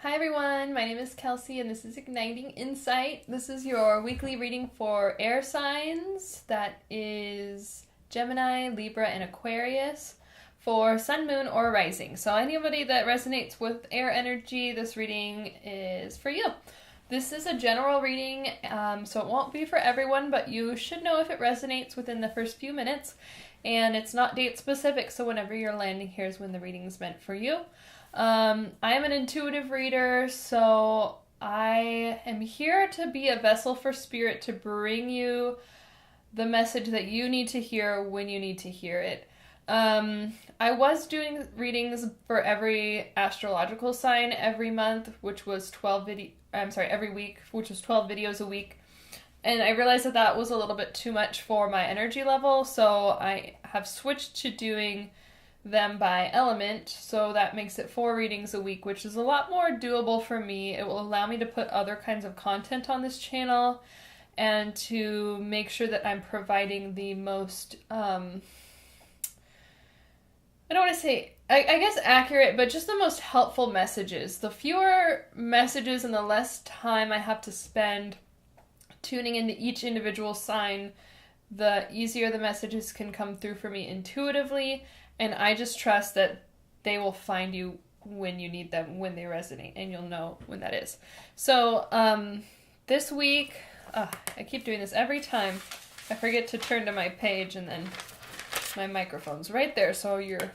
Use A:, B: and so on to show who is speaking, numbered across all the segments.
A: Hi everyone, my name is Kelsey and this is Igniting Insight. This is your weekly reading for air signs. That is Gemini, Libra, and Aquarius for sun, moon, or rising. So anybody that resonates with air energy, this reading is for you. This is a general reading, so it won't be for everyone, but you should know if it resonates within the first few minutes. And it's not date specific, so whenever you're landing here is when the reading is meant for you. I am an intuitive reader, so I am here to be a vessel for spirit to bring you the message that you need to hear when you need to hear it. I was doing readings for every astrological sign every month, which was every week, which was 12 videos a week. And I realized that that was a little bit too much for my energy level, so I have switched to doing them by element, so that makes it 4 readings a week, which is a lot more doable for me. It will allow me to put other kinds of content on this channel and to make sure that I'm providing the most, I don't want to say, I guess accurate, but just the most helpful messages. The fewer messages and the less time I have to spend tuning into each individual sign, the easier the messages can come through for me intuitively. And I just trust that they will find you when you need them, when they resonate, and you'll know when that is. So this week, I keep doing this every time. I forget to turn to my page, and then my microphone's right there, so you're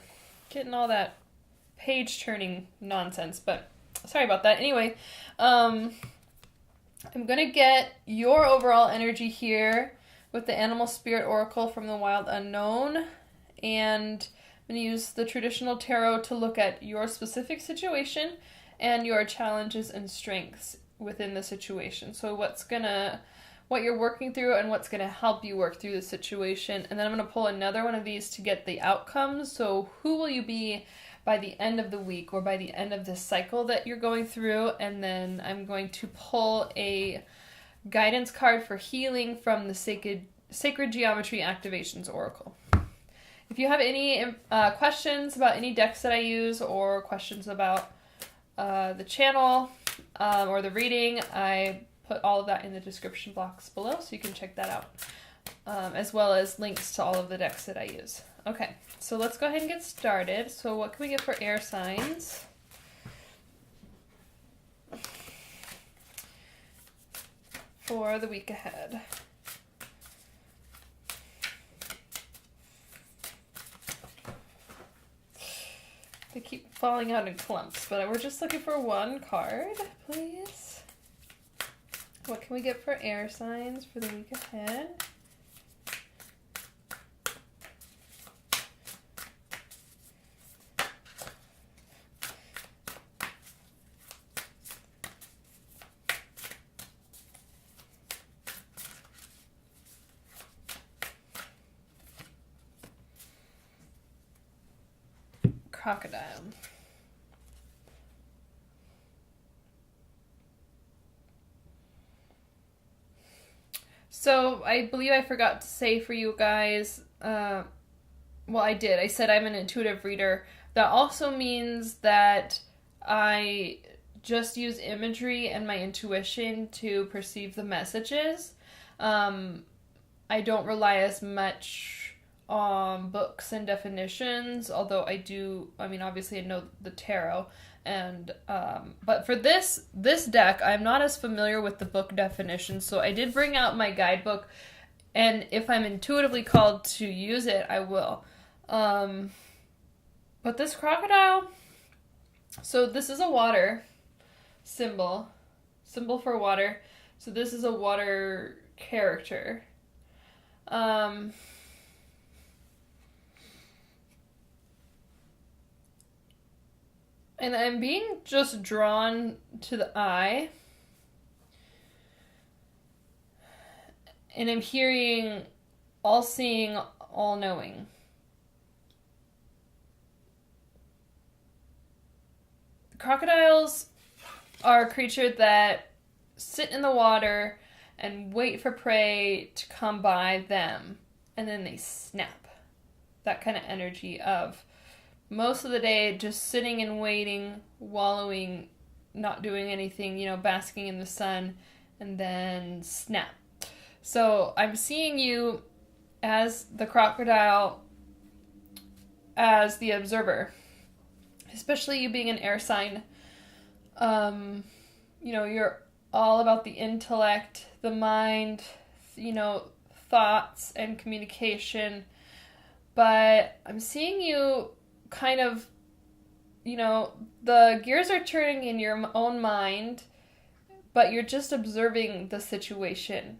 A: getting all that page turning nonsense. But sorry about that. Anyway, I'm going to get your overall energy here with the Animal Spirit Oracle from the Wild Unknown, and I'm going to use the traditional tarot to look at your specific situation and your challenges and strengths within the situation. So what you're working through and what's going to help you work through the situation. And then I'm going to pull another one of these to get the outcomes. So who will you be by the end of the week or by the end of this cycle that you're going through? And then I'm going to pull a guidance card for healing from the Sacred Geometry Activations Oracle. If you have any questions about any decks that I use or questions about the channel or the reading, I put all of that in the description box below, so you can check that out, as well as links to all of the decks that I use. Okay, so let's go ahead and get started. So what can we get for air signs? For the week ahead. They keep falling out in clumps, but we're just looking for one card, please. What can we get for air signs for the week ahead? Crocodile. So I believe I forgot to say for you guys, well, I did. I said I'm an intuitive reader. That also means that I just use imagery and my intuition to perceive the messages. I don't rely as much on books and definitions, although obviously I know the tarot, and but for this deck, I'm not as familiar with the book definitions, so I did bring out my guidebook, and if I'm intuitively called to use it, I will. But this crocodile, so this is a water symbol for water, so this is a water character. And I'm being just drawn to the eye. And I'm hearing all-seeing, all-knowing. Crocodiles are a creature that sit in the water and wait for prey to come by them. And then they snap. That kind of energy of most of the day just sitting and waiting, wallowing not doing anything, basking in the sun, and then snap. So I'm seeing you as the crocodile, as the observer, especially you being an air sign. You're all about the intellect, the mind, thoughts and communication. But I'm seeing you kind of, the gears are turning in your own mind, but you're just observing the situation.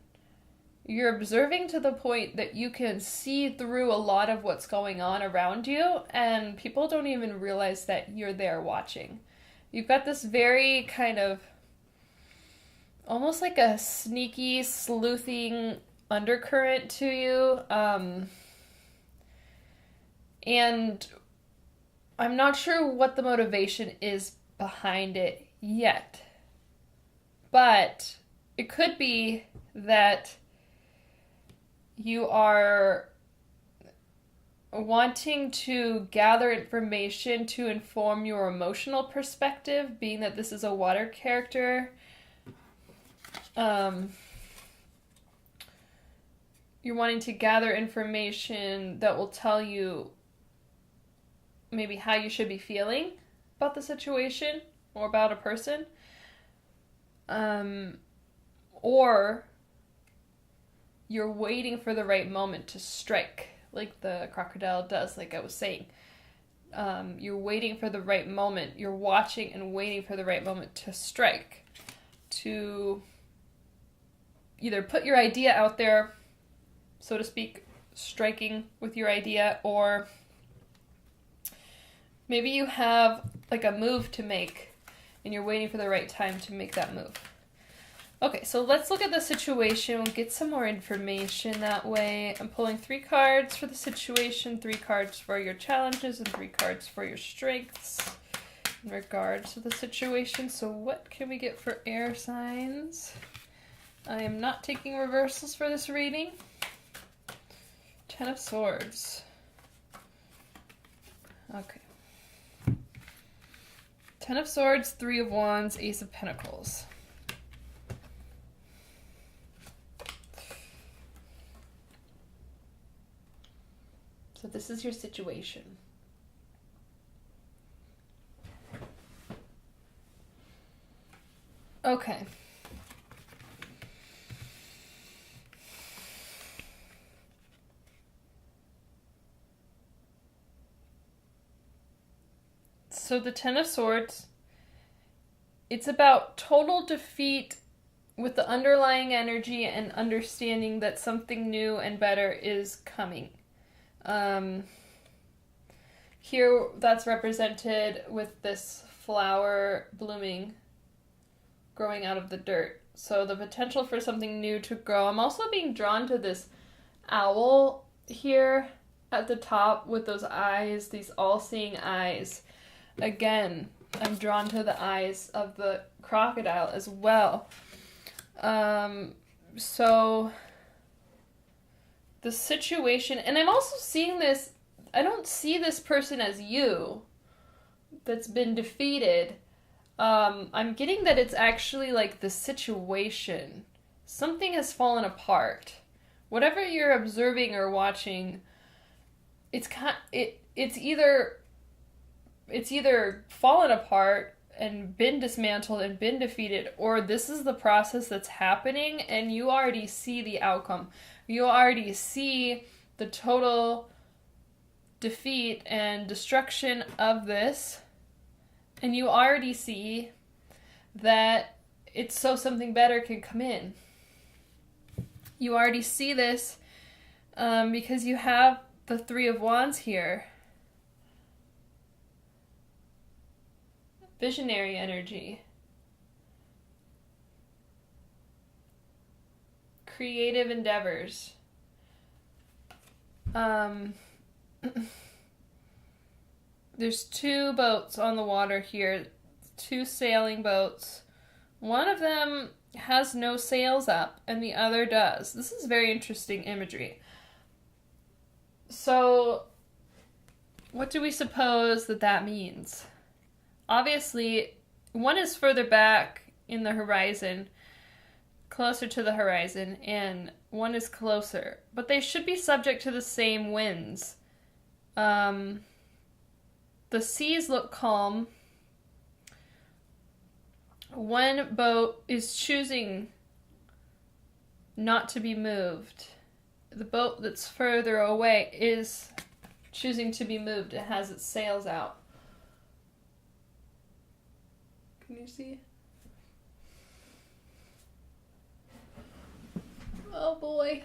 A: You're observing to the point that you can see through a lot of what's going on around you, and people don't even realize that you're there watching. You've got this very kind of almost like a sneaky, sleuthing undercurrent to you. And I'm not sure what the motivation is behind it yet. But it could be that you are wanting to gather information to inform your emotional perspective, being that this is a water character. You're wanting to gather information that will tell you maybe how you should be feeling about the situation or about a person. Or you're waiting for the right moment to strike, like the crocodile does, like I was saying. You're waiting for the right moment. You're watching and waiting for the right moment to strike, to either put your idea out there, so to speak, striking with your idea, or maybe you have like a move to make and you're waiting for the right time to make that move. Okay, so let's look at the situation. We'll get some more information that way. I'm pulling 3 cards for the situation, 3 cards for your challenges, and 3 cards for your strengths in regards to the situation. So what can we get for air signs? I am not taking reversals for this reading. 10 of Swords. Okay. 10 of Swords, 3 of Wands, Ace of Pentacles. So this is your situation. Okay. So the 10 of Swords, it's about total defeat with the underlying energy and understanding that something new and better is coming. Here that's represented with this flower blooming, growing out of the dirt. So the potential for something new to grow. I'm also being drawn to this owl here at the top with those eyes, these all-seeing eyes. Again, I'm drawn to the eyes of the crocodile as well. So the situation, and I'm also seeing this, I don't see this person as you that's been defeated. I'm getting that it's actually like the situation. Something has fallen apart. Whatever you're observing or watching, it's either fallen apart and been dismantled and been defeated, or this is the process that's happening and you already see the outcome. You already see the total defeat and destruction of this, and you already see that it's so something better can come in. You already see this because you have the 3 of Wands here. Visionary energy. Creative endeavors. There's 2 boats on the water here. 2 sailing boats. One of them has no sails up and the other does. This is very interesting imagery. So, what do we suppose that means? Obviously, one is further back in the horizon, closer to the horizon, and one is closer. But they should be subject to the same winds. The seas look calm. One boat is choosing not to be moved. The boat that's further away is choosing to be moved. It has its sails out. Can you see? Oh boy.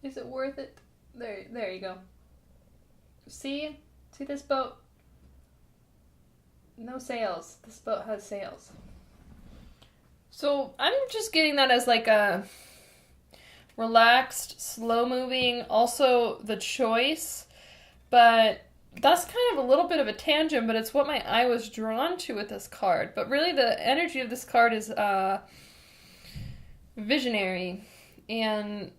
A: Is it worth it? There you go. See? See this boat? No sails. This boat has sails. So I'm just getting that as like a relaxed, slow moving, also the choice, but that's kind of a little bit of a tangent, but it's what my eye was drawn to with this card. But really the energy of this card is visionary and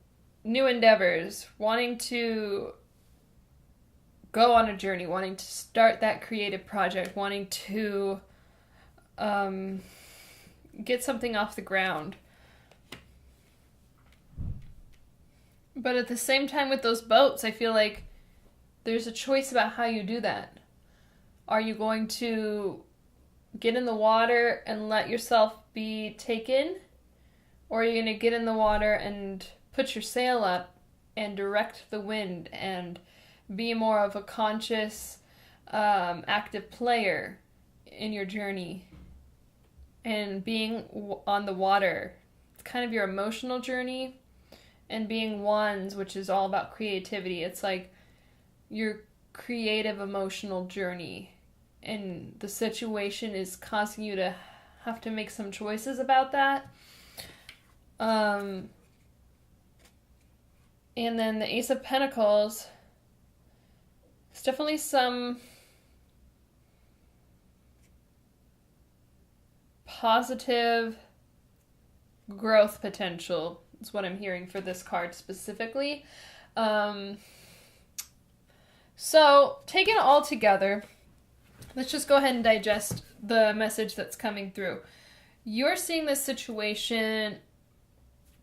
A: new endeavors, wanting to go on a journey, wanting to start that creative project, wanting to get something off the ground. But at the same time with those boats, I feel like there's a choice about how you do that. Are you going to get in the water and let yourself be taken? Or are you going to get in the water and put your sail up and direct the wind and be more of a conscious, active player in your journey? And being on the water, it's kind of your emotional journey. And being wands, which is all about creativity. It's like your creative emotional journey. And the situation is causing you to have to make some choices about that. And then the Ace of Pentacles, it's definitely some positive growth potential. Is what I'm hearing for this card specifically. So, taking it all together, let's just go ahead and digest the message that's coming through. You're seeing this situation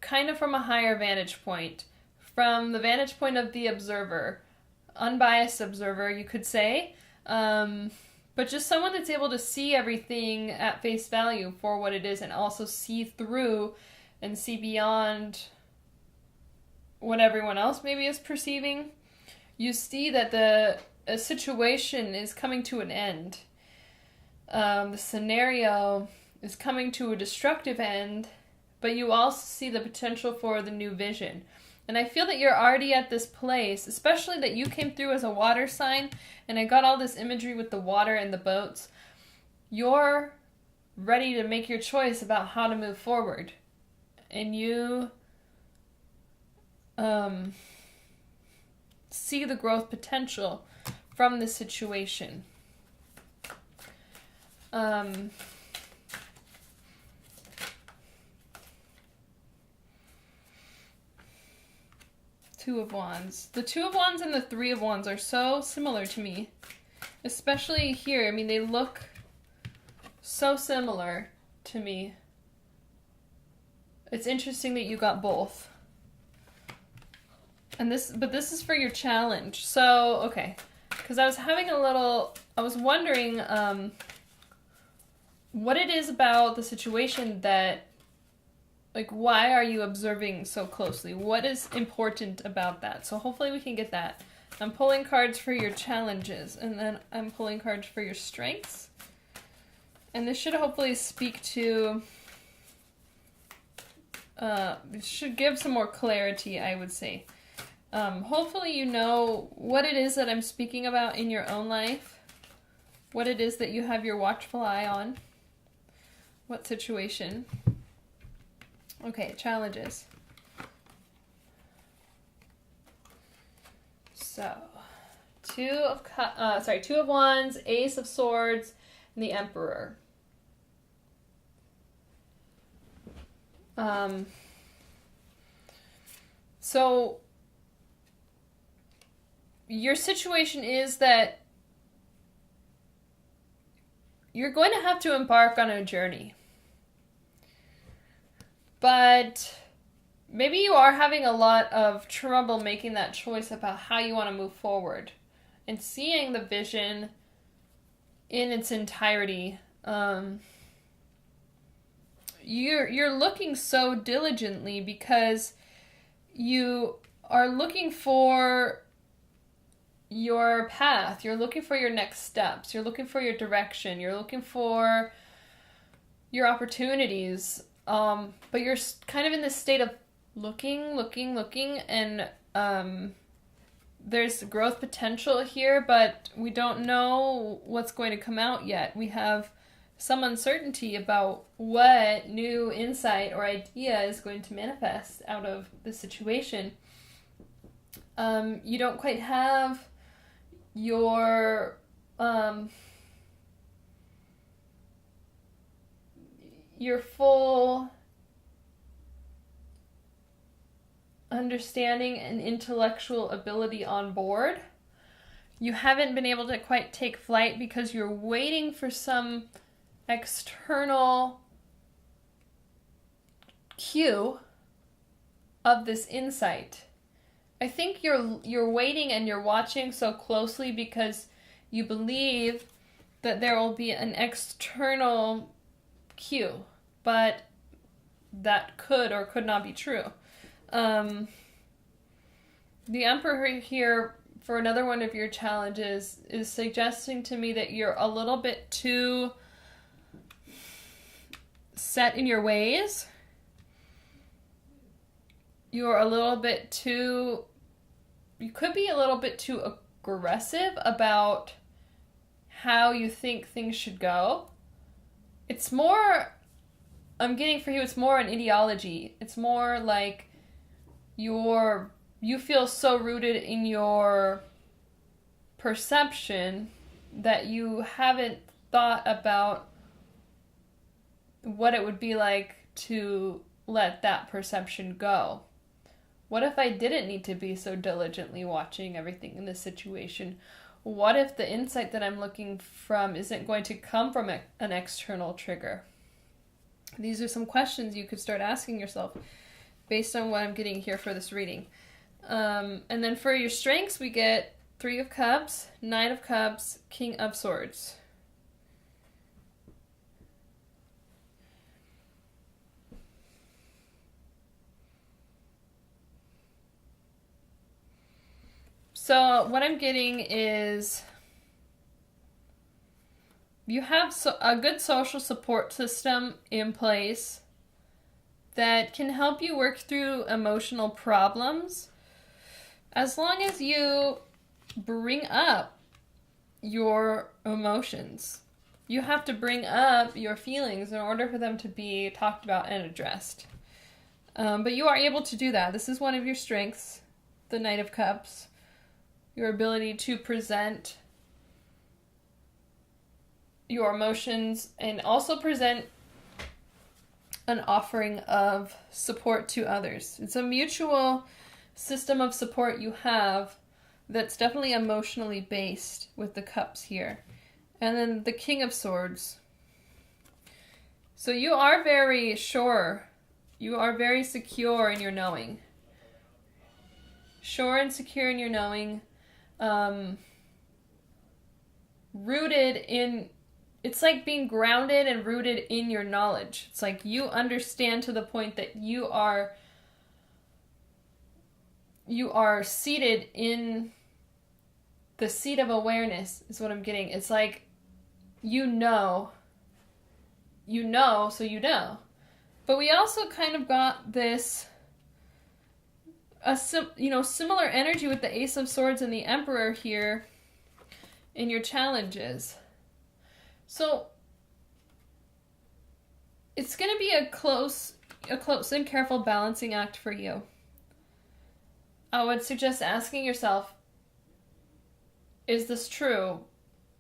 A: kind of from a higher vantage point, from the vantage point of the observer, unbiased observer, you could say, but just someone that's able to see everything at face value for what it is and also see through and see beyond what everyone else maybe is perceiving. You see that a situation is coming to an end. The scenario is coming to a destructive end, but you also see the potential for the new vision. And I feel that you're already at this place, especially that you came through as a water sign, and I got all this imagery with the water and the boats. You're ready to make your choice about how to move forward. And you see the growth potential from the situation. Two of Wands. The Two of Wands and the Three of Wands are so similar to me. Especially here. I mean, they look so similar to me. It's interesting that you got both. And this is for your challenge. So, okay. Because I was wondering what it is about the situation that, like, why are you observing so closely? What is important about that? So hopefully we can get that. I'm pulling cards for your challenges, and then I'm pulling cards for your strengths. And this should hopefully speak to... it should give some more clarity, I would say. Hopefully you know what it is that I'm speaking about in your own life. What it is that you have your watchful eye on. What situation. Okay, challenges. So, Two of Wands, Ace of Swords, and the Emperor. So your situation is that you're going to have to embark on a journey. But maybe you are having a lot of trouble making that choice about how you want to move forward and seeing the vision in its entirety. You're looking so diligently because you are looking for your path. You're looking for your next steps. You're looking for your direction. You're looking for your opportunities. But you're kind of in this state of looking, and there's growth potential here, but we don't know what's going to come out yet. We have some uncertainty about what new insight or idea is going to manifest out of the situation. You don't quite have your full understanding and intellectual ability on board. You haven't been able to quite take flight because you're waiting for some external cue of this insight. I think you're waiting and you're watching so closely because you believe that there will be an external cue, but that could or could not be true. The Emperor here, for another one of your challenges, is suggesting to me that you're a little bit too set in your ways. You're a little bit too... You could be a little bit too aggressive about how you think things should go. It's more... I'm getting for you, it's more an ideology. It's more like you feel so rooted in your perception that you haven't thought about what it would be like to let that perception go. What if I didn't need to be so diligently watching everything in this situation? What if the insight that I'm looking from isn't going to come from an external trigger? These are some questions you could start asking yourself based on what I'm getting here for this reading. And then for your strengths, we get 3 of Cups, 9 of Cups, King of Swords. So what I'm getting is you have a good social support system in place that can help you work through emotional problems as long as you bring up your emotions. You have to bring up your feelings in order for them to be talked about and addressed. But you are able to do that. This is one of your strengths, the Knight of Cups. Your ability to present your emotions and also present an offering of support to others. It's a mutual system of support you have that's definitely emotionally based with the Cups here. And then the King of Swords. So you are very sure. You are very secure in your knowing. Sure and secure in your knowing. Rooted in, it's like being grounded and rooted in your knowledge. It's like you understand to the point that you are seated in the seat of awareness is what I'm getting. It's like you know, so you know. But we also kind of got this similar energy with the Ace of Swords and the Emperor here in your challenges. So it's going to be a close and careful balancing act for you. I would suggest asking yourself, is this true?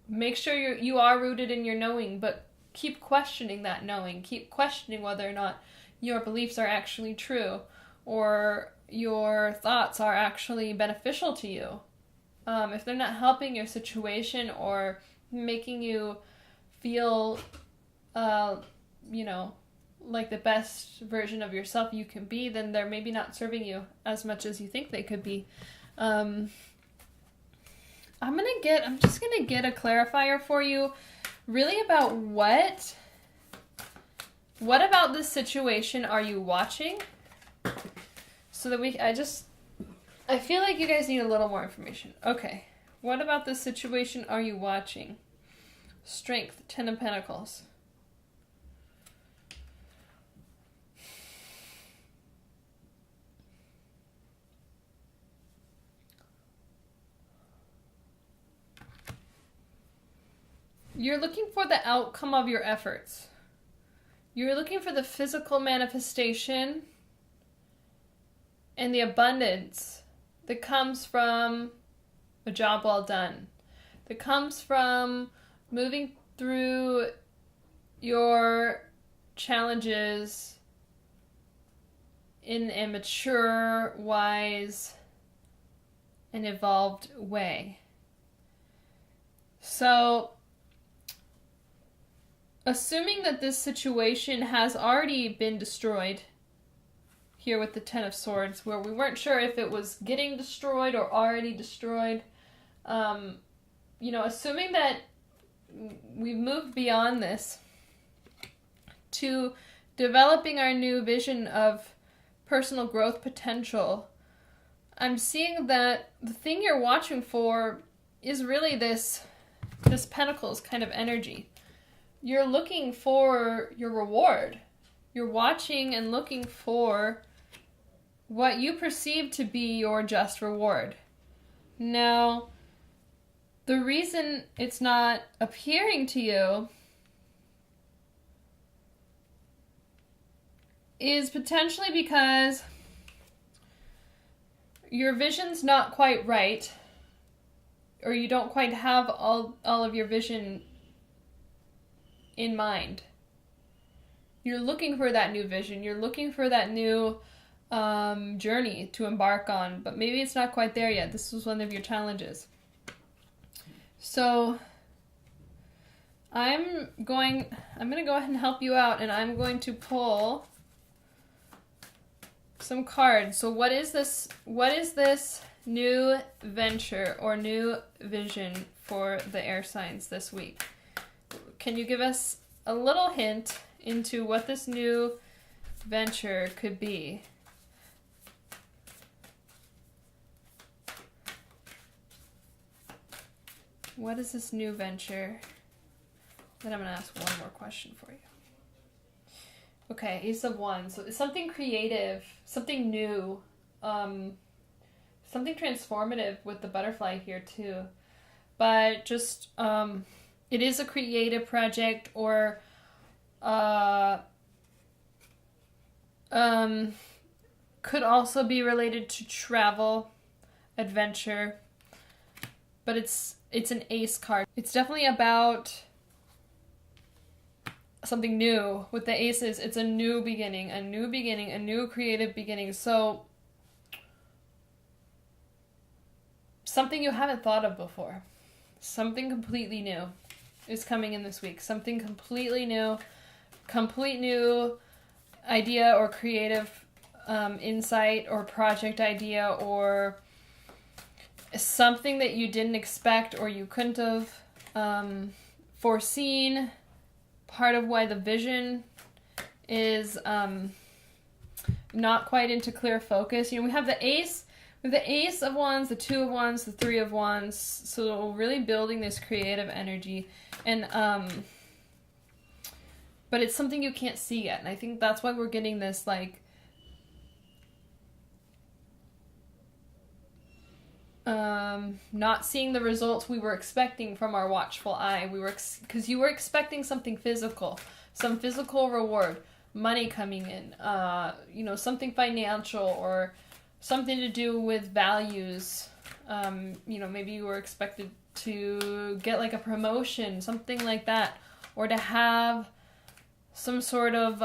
A: Make sure you are rooted in your knowing, but keep questioning that knowing. Keep questioning whether or not your beliefs are actually true or your thoughts are actually beneficial to you. If they're not helping your situation or making you feel, you know, like the best version of yourself you can be, then they're maybe not serving you as much as you think they could be. I'm just gonna get a clarifier for you, really about what about this situation are you watching? So that I feel like you guys need a little more information. Okay, what about this situation are you watching? Strength, Ten of Pentacles. You're looking for the outcome of your efforts. You're looking for the physical manifestation and the abundance that comes from a job well done, that comes from moving through your challenges in a mature, wise, and evolved way. So, assuming that this situation has already been destroyed, here with the Ten of Swords, where we weren't sure if it was getting destroyed or already destroyed, you know, assuming that we've moved beyond this to developing our new vision of personal growth potential, I'm seeing that the thing you're watching for is really this Pentacles kind of energy. You're looking for your reward. You're watching and looking for what you perceive to be your just reward. Now, the reason it's not appearing to you is potentially because your vision's not quite right, or you don't quite have all of your vision in mind. You're looking for that new vision. You're looking for that new journey to embark on, but maybe it's not quite there yet. This was one of your challenges. So I'm going to go ahead and help you out, and I'm going to pull some cards. So what is this new venture or new vision for the air signs this week? Can you give us a little hint into what this new venture could be? What is this new venture? Then I'm going to ask one more question for you. Okay, Ace of Wands. So it's something creative, something new, something transformative with the butterfly here too. But just, it is a creative project, or could also be related to travel, adventure, but it's an ace card. It's definitely about something new. With the aces, it's a new beginning, a new creative beginning. So something you haven't thought of before, something completely new is coming in this week. Something completely new, complete new idea or creative insight or project idea, or something that you didn't expect or you couldn't have foreseen. Part of why the vision is not quite into clear focus. You know, we have the ace of wands, the two of wands, the three of wands. So really building this creative energy, and but it's something you can't see yet. And I think that's why we're getting this, like, not seeing the results we were expecting from our watchful eye. Because you were expecting something physical, some physical reward, money coming in, you know, something financial or something to do with values. You know, maybe you were expected to get like a promotion, something like that, or to have some sort of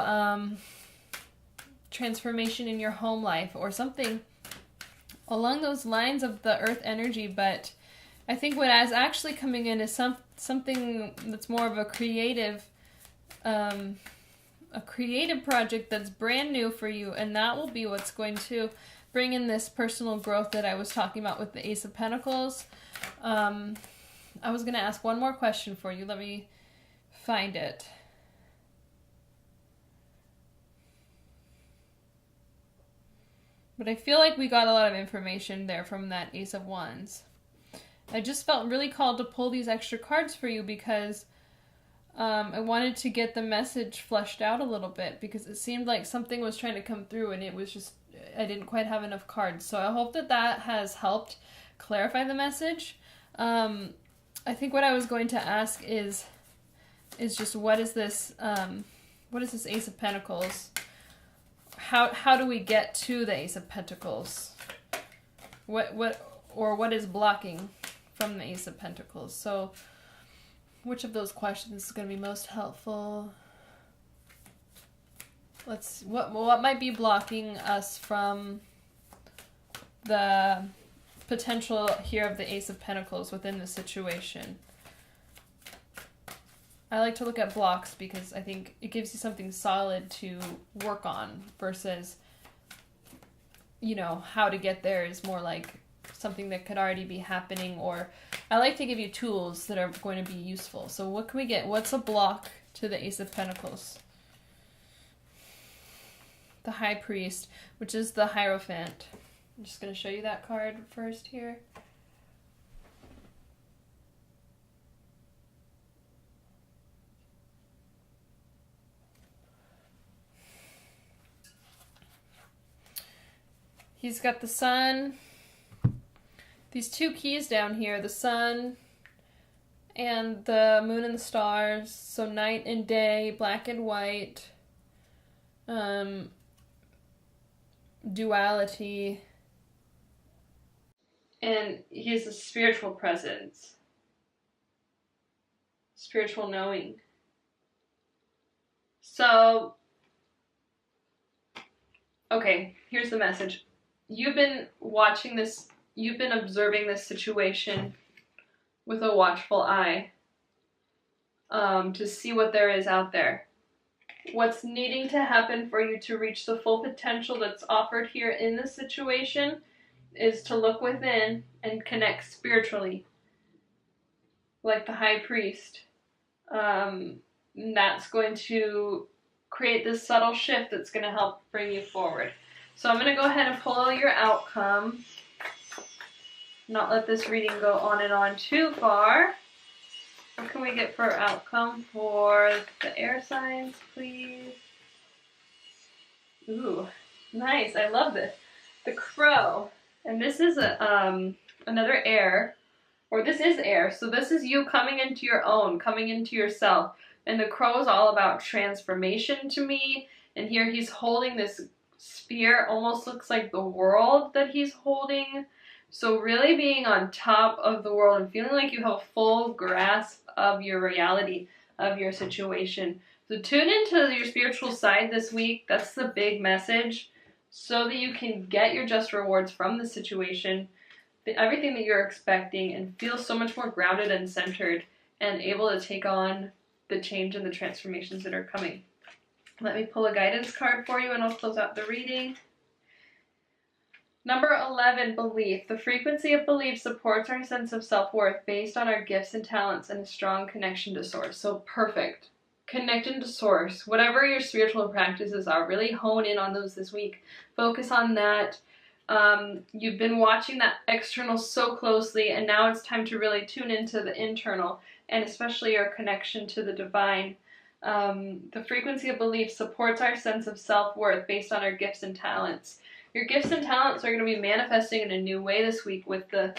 A: transformation in your home life or something along those lines of the earth energy. But I think what is actually coming in is something that's more of a creative project that's brand new for you, and that will be what's going to bring in this personal growth that I was talking about with the Ace of Pentacles. I was going to ask one more question for you. Let me find it. But I feel like we got a lot of information there from that Ace of Wands. I just felt really called to pull these extra cards for you because I wanted to get the message fleshed out a little bit, because it seemed like something was trying to come through and it was just, I didn't quite have enough cards. So I hope that that has helped clarify the message. I think what I was going to ask is just what is this Ace of Pentacles? How do we get to the Ace of Pentacles? What is blocking from the Ace of Pentacles? So which of those questions is going to be most helpful? Let's see. What might be blocking us from the potential here of the Ace of Pentacles within the situation? I like to look at blocks because I think it gives you something solid to work on versus, how to get there is more like something that could already be happening, or I like to give you tools that are going to be useful. So what can we get? What's a block to the Ace of Pentacles? The High Priest, which is the Hierophant. I'm just going to show you that card first here. He's got the sun, these two keys down here, the sun and the moon and the stars, so night and day, black and white, duality, and he's a spiritual presence, spiritual knowing. So, okay, here's the message. You've been watching this, you've been observing this situation with a watchful eye, to see what there is out there. What's needing to happen for you to reach the full potential that's offered here in this situation is to look within and connect spiritually, like the High Priest. That's going to create this subtle shift that's going to help bring you forward. So I'm going to go ahead and pull your outcome. Not let this reading go on and on too far. What can we get for outcome for the air signs, please? Ooh, nice. I love this. The Crow. And this is another air. Or this is air. So this is you coming into your own, coming into yourself. And the Crow is all about transformation to me. And here he's holding this sphere. Almost looks like the world that he's holding. So really being on top of the world and feeling like you have a full grasp of your reality, of your situation. So tune into your spiritual side this week. That's the big message. So that you can get your just rewards from the situation, everything that you're expecting, and feel so much more grounded and centered and able to take on the change and the transformations that are coming. Let me pull a guidance card for you and I'll close out the reading. Number 11, belief. The frequency of belief supports our sense of self-worth based on our gifts and talents and a strong connection to source. So perfect. Connecting to source. Whatever your spiritual practices are, really hone in on those this week. Focus on that. You've been watching that external so closely, and now it's time to really tune into the internal, and especially your connection to the divine. The frequency of belief supports our sense of self-worth based on our gifts and talents. Your gifts and talents are going to be manifesting in a new way this week, with the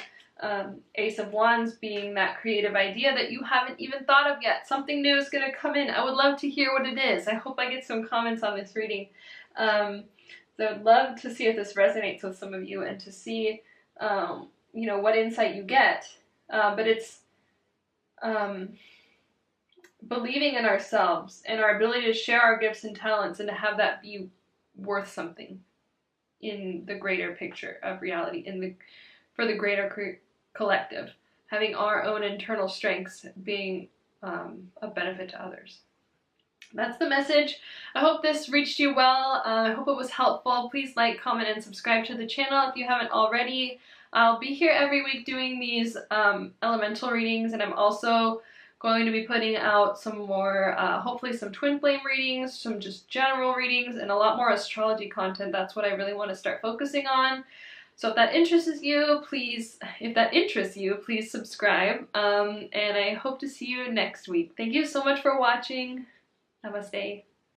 A: Ace of Wands being that creative idea that you haven't even thought of yet. Something new is going to come in. I would love to hear what it is. I hope I get some comments on this reading. So I'd love to see if this resonates with some of you and to see, what insight you get. But it's believing in ourselves and our ability to share our gifts and talents and to have that be worth something in the greater picture of reality, for the greater collective. having our own internal strengths being a benefit to others. That's the message. I hope this reached you well. I hope it was helpful. Please like, comment, and subscribe to the channel if you haven't already. I'll be here every week doing these elemental readings, and I'm also going to be putting out some more, hopefully some twin flame readings, some just general readings, and a lot more astrology content. That's what I really want to start focusing on. So if that interests you, please subscribe. And I hope to see you next week. Thank you so much for watching. Namaste.